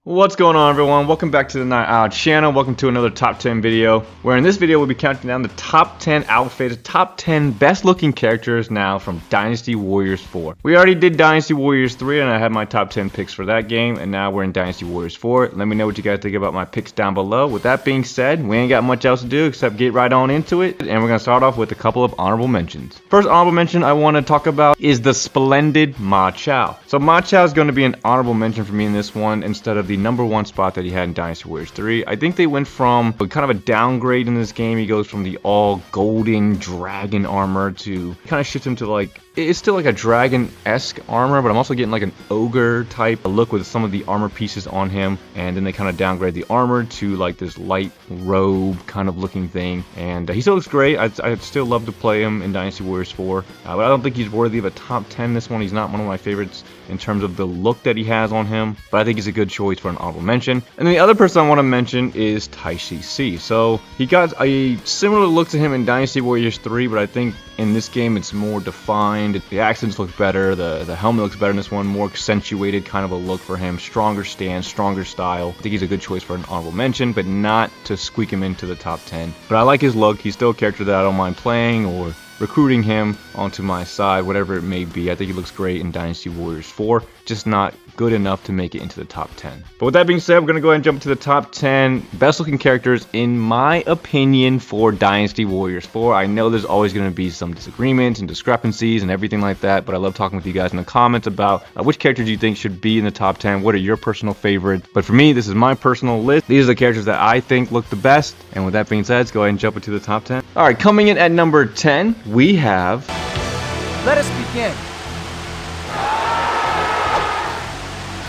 What's going on, everyone? Welcome back to the Night Owl channel. Welcome to another top 10 video, where in this video we'll be counting down the top 10 outfits, top 10 best looking characters now from Dynasty Warriors 4. We already did Dynasty Warriors 3 and I had my top 10 picks for that game, and now we're in Dynasty Warriors 4. Let me know what you guys think about my picks down below. With that being said, we ain't got much else to do except get right on into it, and we're going to start off with a couple of honorable mentions. First honorable mention I want to talk about is the splendid Ma Chao. So Ma Chao is going to be an honorable mention for me in this one instead of the number one spot that he had in Dynasty Warriors 3. I think they went from kind of a downgrade in this game. He goes from the all golden dragon armor to kind of shifts him to like, it's still like a dragon-esque armor, but I'm also getting like an ogre type look with some of the armor pieces on him. And then they kind of downgrade the armor to like this light robe kind of looking thing. And he still looks great. I'd still love to play him in Dynasty Warriors 4, but I don't think he's worthy of a top 10. This one, he's not one of my favorites in terms of the look that he has on him, but I think he's a good choice for an honorable mention. And then the other person I want to mention is Taishi C. So he got a similar look to him in Dynasty Warriors 3, but I think in this game it's more defined. The accents look better, the helmet looks better in this one, more accentuated kind of a look for him, stronger stance, stronger style. I think he's a good choice for an honorable mention, but not to squeak him into the top 10. But I like his look. He's still a character that I don't mind playing or recruiting him onto my side, whatever it may be. I think he looks great in Dynasty Warriors 4, just not good enough to make it into the top 10. But with that being said, we're going to go ahead and jump to the top 10 best looking characters in my opinion for Dynasty Warriors 4. I know there's always going to be some disagreements and discrepancies and everything like that, but I love talking with you guys in the comments about which characters you think should be in the top 10. What are your personal favorites? But for me, this is my personal list. These are the characters that I think look the best. And with that being said, let's go ahead and jump into the top 10. All right, coming in at number 10, we have... Let us begin.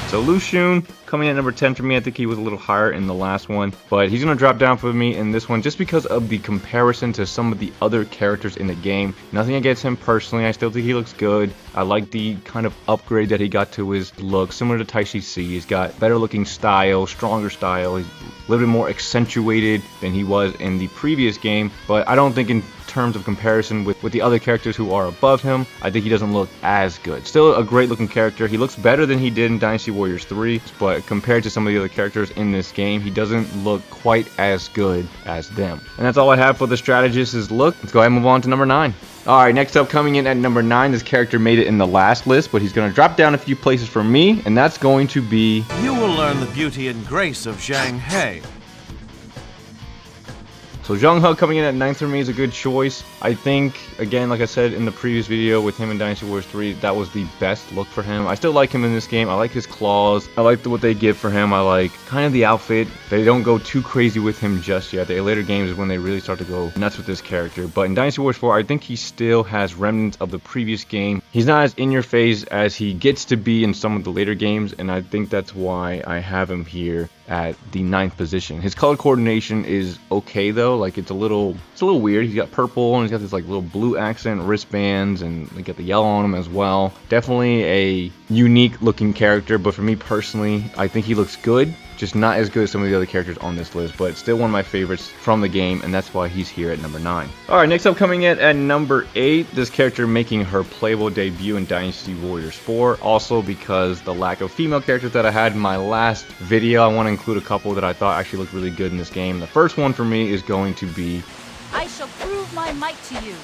So Lucian coming in at number 10 for me. I think he was a little higher in the last one, but he's going to drop down for me in this one just because of the comparison to some of the other characters in the game. Nothing against him personally. I still think he looks good. I like the kind of upgrade that he got to his look, similar to Taishi C. He's got better looking style, stronger style. He's a little bit more accentuated than he was in the previous game, but I don't think in terms of comparison with the other characters who are above him, I think he doesn't look as good. Still a great looking character. He looks better than he did in Dynasty Warriors 3, but compared to some of the other characters in this game, he doesn't look quite as good as them. And that's all I have for the strategist's look. Let's go ahead and move on to number 9. Alright, next up coming in at number 9, this character made it in the last list, but he's going to drop down a few places for me, and that's going to be... You will learn the beauty and grace of Zhang He. So Zhang He coming in at 9th for me is a good choice. I think, again, like I said in the previous video with him in Dynasty Warriors 3, that was the best look for him. I still like him in this game. I like his claws. I like what they give for him. I like kind of the outfit. They don't go too crazy with him just yet. The later games is when they really start to go nuts with this character. But in Dynasty Warriors 4, I think he still has remnants of the previous game. He's not as in your face as he gets to be in some of the later games, and I think that's why I have him here at the 9th position. His color coordination is okay though, like it's a little weird. He's got purple and he's got this like little blue accent wristbands, and they got the yellow on him as well. Definitely a unique looking character, but for me personally, I think he looks good. Just not as good as some of the other characters on this list, but still one of my favorites from the game, and that's why he's here at number 9. Alright, next up coming in at number 8, this character making her playable debut in Dynasty Warriors 4. Also because the lack of female characters that I had in my last video, I want to include a couple that I thought actually looked really good in this game. The first one for me is going to be... I shall prove my might to you.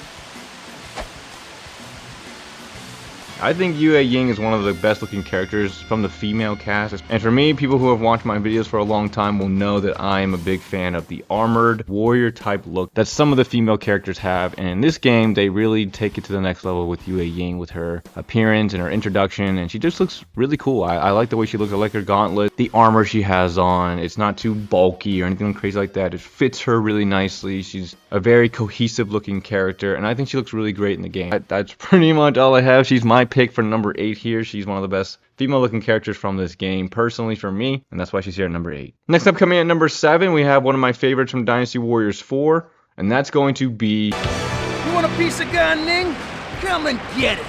I think Yue Ying is one of the best looking characters from the female cast, and for me, people who have watched my videos for a long time will know that I am a big fan of the armored warrior type look that some of the female characters have, and in this game they really take it to the next level with Yue Ying, with her appearance and her introduction, and she just looks really cool. I like the way she looks. I like her gauntlet, the armor she has on. It's not too bulky or anything crazy like that. It fits her really nicely. She's a very cohesive looking character, and I think she looks really great in the game. That's pretty much all I have. She's my pick for number 8 here. She's one of the best female looking characters from this game personally for me, and that's why she's here at number 8. Next up coming at number 7, we have one of my favorites from Dynasty Warriors 4, and that's going to be... You want a piece of Gan Ning? Come and get it.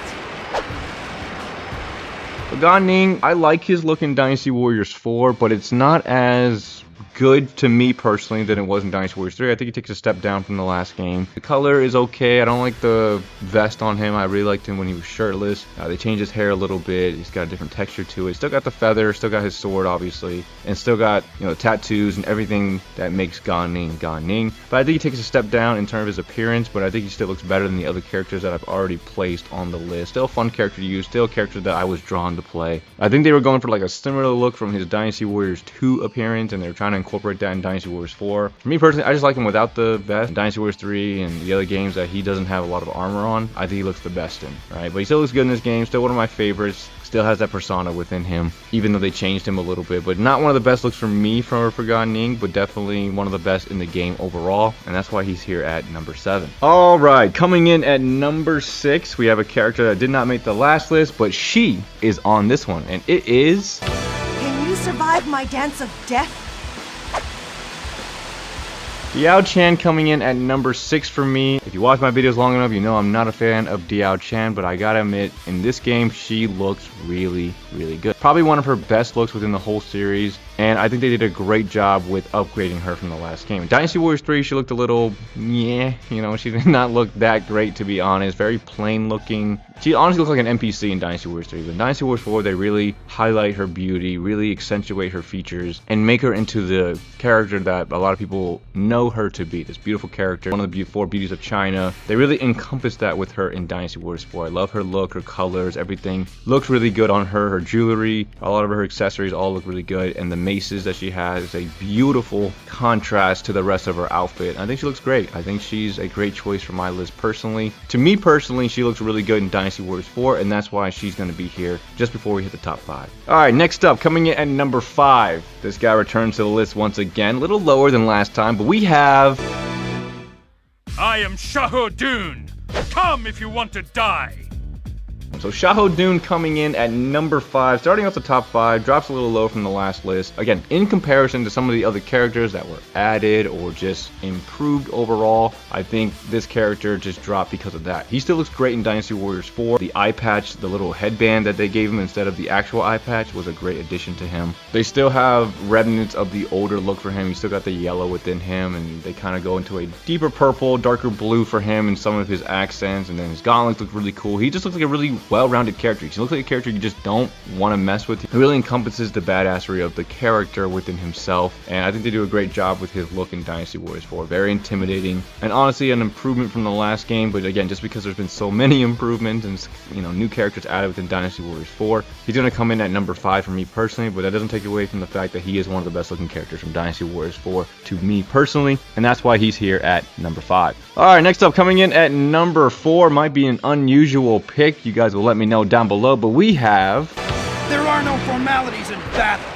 Gan Ning, I like his look in Dynasty Warriors 4, but it's not as good to me personally than it was in Dynasty Warriors 3. I think he takes a step down from the last game. The color is okay. I don't like the vest on him. I really liked him when he was shirtless. They changed his hair a little bit. He's got a different texture to it. Still got the feather, still got his sword obviously, and still got, you know, tattoos and everything that makes Gan Ning. But I think he takes a step down in terms of his appearance, but I think he still looks better than the other characters that I've already placed on the list. Still a fun character to use, still a character that I was drawn to play. I think they were going for like a similar look from his Dynasty Warriors 2 appearance, and they were trying to incorporate that in Dynasty Warriors 4. For me personally, I just like him without the vest. In Dynasty Warriors 3 and the other games that he doesn't have a lot of armor on, I think he looks the best in, right? But he still looks good in this game, still one of my favorites. Still has that persona within him, even though they changed him a little bit. But not one of the best looks for me for Gan Ning, but definitely one of the best in the game overall. And that's why he's here at number 7. All right, coming in at number 6, we have a character that did not make the last list, but she is on this one. And it is... Can you survive my dance of death? Diao Chan coming in at number 6 for me. If you watch my videos long enough, you know I'm not a fan of Diao Chan, but I gotta admit, in this game, she looks really, really good. Probably one of her best looks within the whole series, and I think they did a great job with upgrading her from the last game. In Dynasty Warriors 3, she looked a little, yeah, you know, she did not look that great, to be honest. Very plain looking. She honestly looks like an NPC in Dynasty Warriors 3. But in Dynasty Warriors 4, they really highlight her beauty, really accentuate her features, and make her into the character that a lot of people know her to be. This beautiful character, one of the 4 beauties of China. They really encompass that with her in Dynasty Warriors 4. I love her look, her colors, everything looks really good on her. Her jewelry, a lot of her accessories all look really good, and the maces that she has is a beautiful contrast to the rest of her outfit. I think she looks great. I think she's a great choice for my list personally. To me personally, she looks really good in Dynasty Warriors 4, and that's why she's going to be here just before we hit the top 5. Alright, next up, coming in at number 5. This guy returns to the list once again, a little lower than last time, but we have... I am Shahudun. Come if you want to die. So Shahudun coming in at number 5, starting off the top 5, drops a little low from the last list. Again, in comparison to some of the other characters that were added or just improved overall, I think this character just dropped because of that. He still looks great in Dynasty Warriors 4. The eye patch, the little headband that they gave him instead of the actual eye patch was a great addition to him. They still have remnants of the older look for him. He still got the yellow within him, and they kind of go into a deeper purple, darker blue for him in some of his accents, and then his gauntlets look really cool. He just looks like a really well-rounded character. He looks like a character you just don't want to mess with. He really encompasses the badassery of the character within himself, and I think they do a great job with his look in Dynasty Warriors 4. Very intimidating, and honestly an improvement from the last game, but again, just because there's been so many improvements and, you know, new characters added within Dynasty Warriors 4, he's going to come in at number 5 for me personally, but that doesn't take away from the fact that he is one of the best looking characters from Dynasty Warriors 4 to me personally, and that's why he's here at number 5. Alright, next up, coming in at number 4, might be an unusual pick. You guys will let me know down below, but we have... There are no formalities in battle.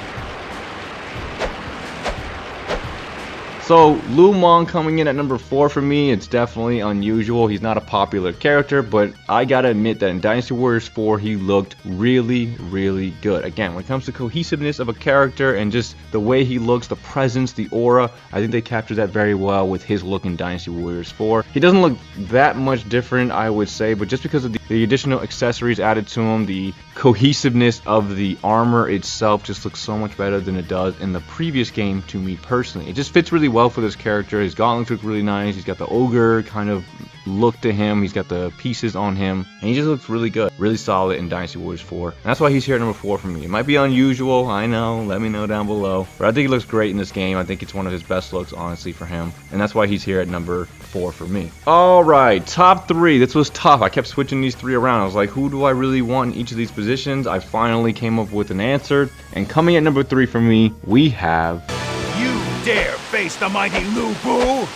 So, Lu Meng coming in at number 4 for me. It's definitely unusual. He's not a popular character, but I gotta admit that in Dynasty Warriors 4, he looked really, really good. Again, when it comes to cohesiveness of a character and just the way he looks, the presence, the aura, I think they captured that very well with his look in Dynasty Warriors 4. He doesn't look that much different, I would say, but just because of the additional accessories added to him, the cohesiveness of the armor itself just looks so much better than it does in the previous game to me personally. It just fits really well for this character. His gauntlets look really nice. He's got the ogre kind of look to him. He's got the pieces on him, and he just looks really good, really solid in Dynasty Warriors 4. And that's why he's here at number 4 for me. It might be unusual, I know, let me know down below, but I think he looks great in this game. I think it's one of his best looks, honestly, for him, and that's why he's here at number 4 for me. Alright, top 3. This was tough. I kept switching these 3 around. I was like, who do I really want in each of these positions? I finally came up with an answer, and coming at number 3 for me, we have... You dare face the mighty Lu Bu?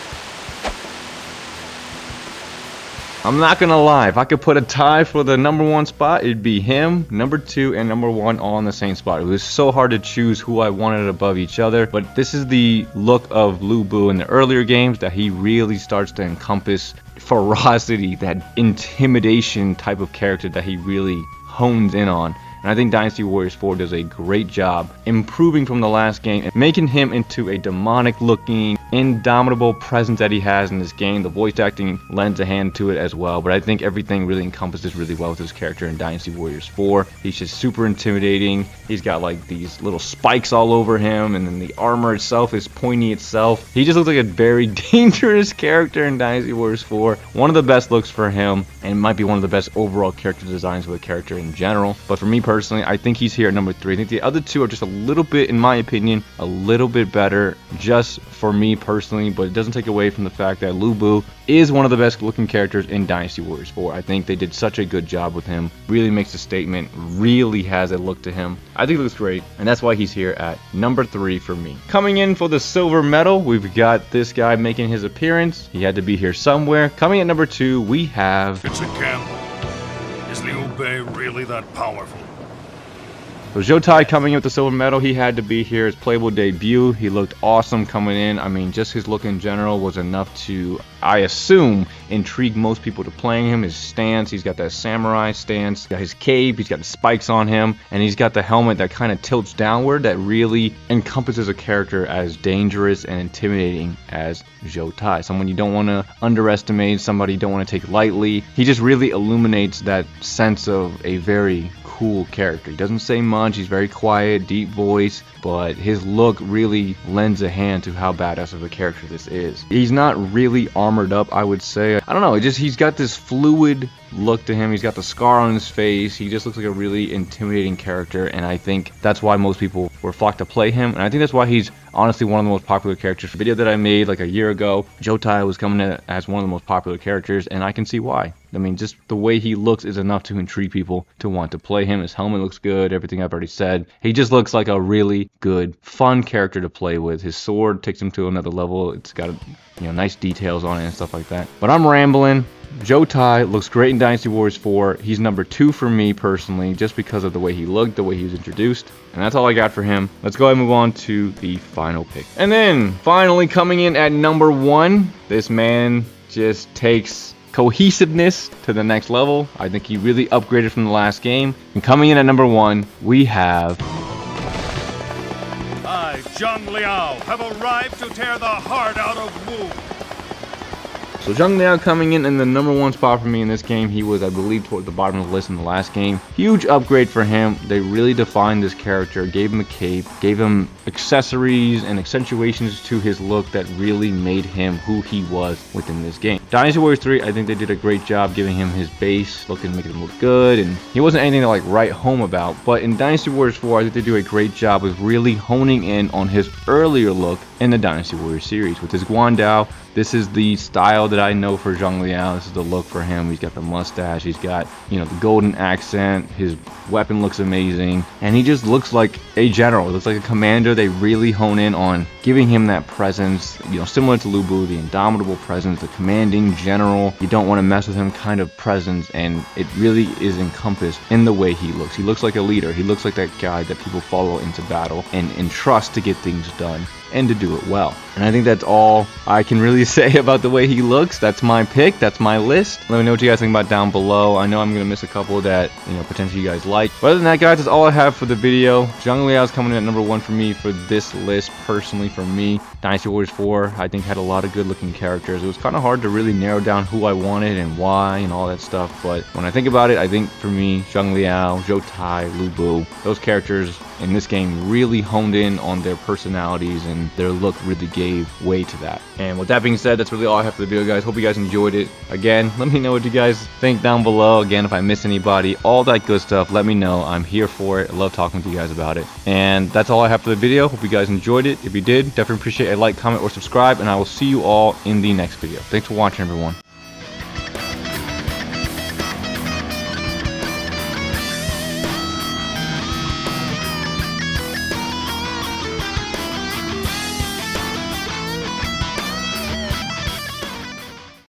I'm not gonna lie, if I could put a tie for the number 1 spot, it'd be him, number 2, and number 1 all in the same spot. It was so hard to choose who I wanted above each other, but this is the look of Lu Bu in the earlier games that he really starts to encompass ferocity, that intimidation type of character that he really hones in on. And And I think Dynasty Warriors 4 does a great job improving from the last game and making him into a demonic looking, indomitable presence that he has in this game. The voice acting lends a hand to it as well, but I think everything really encompasses really well with his character in Dynasty Warriors 4. He's just super intimidating. He's got like these little spikes all over him, and then the armor itself is pointy itself. He just looks like a very dangerous character in Dynasty Warriors 4. One of the best looks for him, and might be one of the best overall character designs for the character in general. But for me personally, I think he's here at number 3. I think the other two are just a little bit, in my opinion, a little bit better just for me personally, but it doesn't take away from the fact that Lu Bu is one of the best looking characters in Dynasty Warriors 4. I think they did such a good job with him. Really makes a statement, really has a look to him. I think it looks great, and that's why he's here at number 3 for me. Coming in for the silver medal, we've got this guy making his appearance. He had to be here somewhere. Coming at number 2, we have... It's a gamble. Is Liu Bei really that powerful? So Zhou coming in with the silver medal, he had to be here. His playable debut, he looked awesome coming in. I mean, just his look in general was enough to, I assume, intrigue most people to playing him. His stance, he's got that samurai stance, he's got his cape, he's got the spikes on him, and he's got the helmet that kind of tilts downward that really encompasses a character as dangerous and intimidating as Zhou. Someone you don't want to underestimate, somebody you don't want to take lightly. He just really illuminates that sense of a very cool character. He doesn't say much, he's very quiet, deep voice, but his look really lends a hand to how badass of a character this is. He's not really armored up, I would say. I don't know, he's got this fluid look to him. He's got the scar on his face. He just looks like a really intimidating character, and I think that's why most people were flocked to play him, and I think that's why he's honestly one of the most popular characters. The video that I made like a year ago, Zhou was coming in as one of the most popular characters, and I can see why. I mean, just the way he looks is enough to intrigue people to want to play him. His helmet looks good, everything I've already said. He just looks like a really good, fun character to play with. His sword takes him to another level. It's got, nice details on it and stuff like that. But I'm rambling. Zhou looks great in Dynasty Warriors 4. He's number 2 for me personally, just because of the way he looked, the way he was introduced. And that's all I got for him. Let's go ahead and move on to the final pick. And then, finally coming in at number 1, this man just takes cohesiveness to the next level. I think he really upgraded from the last game. And coming in at number 1, we have... I, Zhang Liao, have arrived to tear the heart out of Wu. So Zhang Liao coming in the number 1 spot for me in this game. He was, I believe, toward the bottom of the list in the last game. Huge upgrade for him. They really defined this character, gave him a cape, gave him accessories and accentuations to his look that really made him who he was within this game. Dynasty Warriors 3, I think they did a great job giving him his base, making him look good, and he wasn't anything to like write home about. But in Dynasty Warriors 4, I think they do a great job with really honing in on his earlier look in the Dynasty Warriors series. With his Guandao, this is the style that I know for Zhang Liao. This is the look for him. He's got the mustache, he's got, the golden accent, his weapon looks amazing, and he just looks like a general. He looks like a commander. They really hone in on giving him that presence, similar to Lu Bu, the indomitable presence, the commanding general, you don't want to mess with him kind of presence, and it really is encompassed in the way he looks. He looks like a leader. He looks like that guy that people follow into battle and entrust to get things done and to do it well. And I think that's all I can really say about the way he looks. That's my pick. That's my list. Let me know what you guys think about down below. I know I'm going to miss a couple that, potentially you guys like. But other than that, guys, that's all I have for the video. Zhang Liao is coming in at number 1 for me for this list. Personally, for me, Dynasty Warriors 4, I think, had a lot of good looking characters. It was kind of hard to really narrow down who I wanted and why and all that stuff. But when I think about it, I think for me, Zhang Liao, Zhou, Lu Bu, those characters in this game really honed in on their personalities, and their look really gave way to that. And with that being said, that's really all I have for the video, guys. Hope you guys enjoyed it. Again, let me know what you guys think down below. Again, if I miss anybody, all that good stuff, let me know. I'm here for it. I love talking to you guys about it. And that's all I have for the video. Hope you guys enjoyed it. If you did, definitely appreciate a like, comment, or subscribe, and I will see you all in the next video. Thanks for watching, everyone.